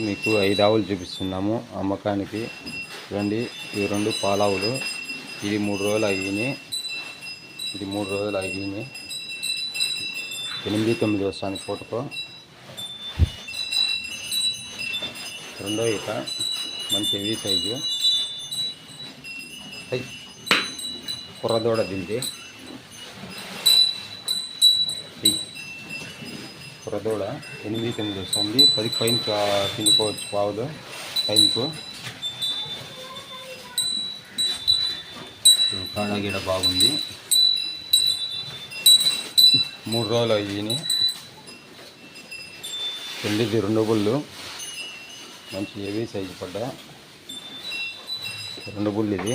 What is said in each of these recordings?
మీకు 5 ఆవులు చూపిస్తున్నాము అమ్మకానికి. చూడండి, ఇవి 2 పాలావులు. ఇది 3 రోజులు అయ్యింది. ఇది 3 రోజులు అయ్యింది. 8-9 వస్తుంది పూటకు. రెండో ఈత మంచి హెవీ సైజు కుర్రదూడ దింది. కుర్రదూడ 8-9 వస్తుంది. 10 పైన తినుకోవచ్చు పావులు టైంకు. కాడగీడ బాగుంది. 3 రోజులు అయ్యి పెళ్ళిది 2 బుళ్ళు. మంచి హెవీ సైజు పడ్డ 2 బుళ్ళు. ఇది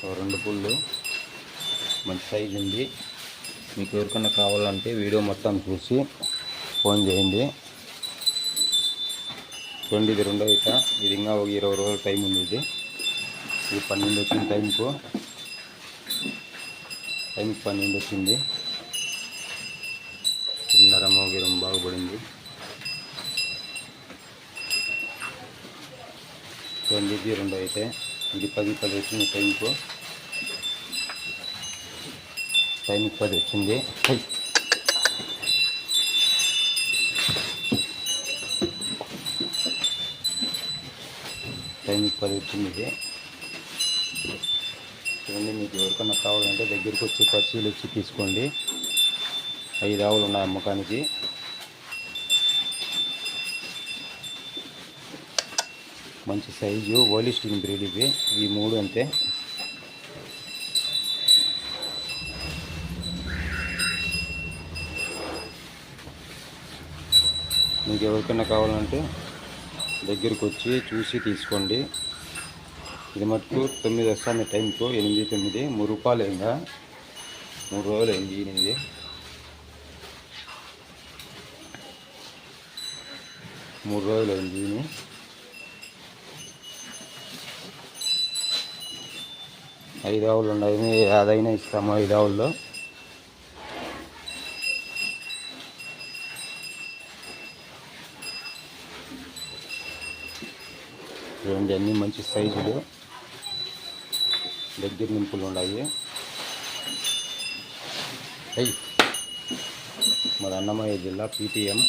2 బుళ్ళు మంచి సైజు ఉంది. మీకు ఎవరికన్నా కావాలంటే వీడియో మొత్తం చూసి ఫోన్ చేయండి. చూడండి, ఇది రెండో ఈత. ఇది ఇంకా ఒక 20 రోజుల టైం ఉంది. ఇది 12 వచ్చింది. టైంకు 12 వచ్చింది. నరమో గిరం బాగుపడింది. చూడండి, ఇది రెండో అయితే. ఇది 10 వచ్చింది. టైంకు 10 వచ్చింది. టైంకి 10 వచ్చింది. ఇది చూడండి, మీకు ఎవరికన్నా కావాలంటే దగ్గరికి వచ్చి పరిశీలించి తీసుకోండి. 5 ఆవులు ఉన్నాయి అమ్మకానికి. మంచి సైజు హోలిస్టిన్ బ్రీడ్ ఇవి. ఈ 3 అంతే. మీకు ఎవరికైనా కావాలంటే దగ్గరికి వచ్చి చూసి తీసుకోండి. ఇది మటుకు 9 వస్తుంది టైంకు. 8-9 3 రూపాయలు ఇంకా 3 రోజులు అయింది. ఇది 3 రోజులు అయింది. 5 ఆవులు ఉన్నాయి. అదైనా ఇస్తాము 5 ఆవుల్లో. చూడండి, అన్నీ మంచి సైజులు, దగ్గర నింపులు ఉన్నాయి. మన అన్నమయ్య జిల్లా PTM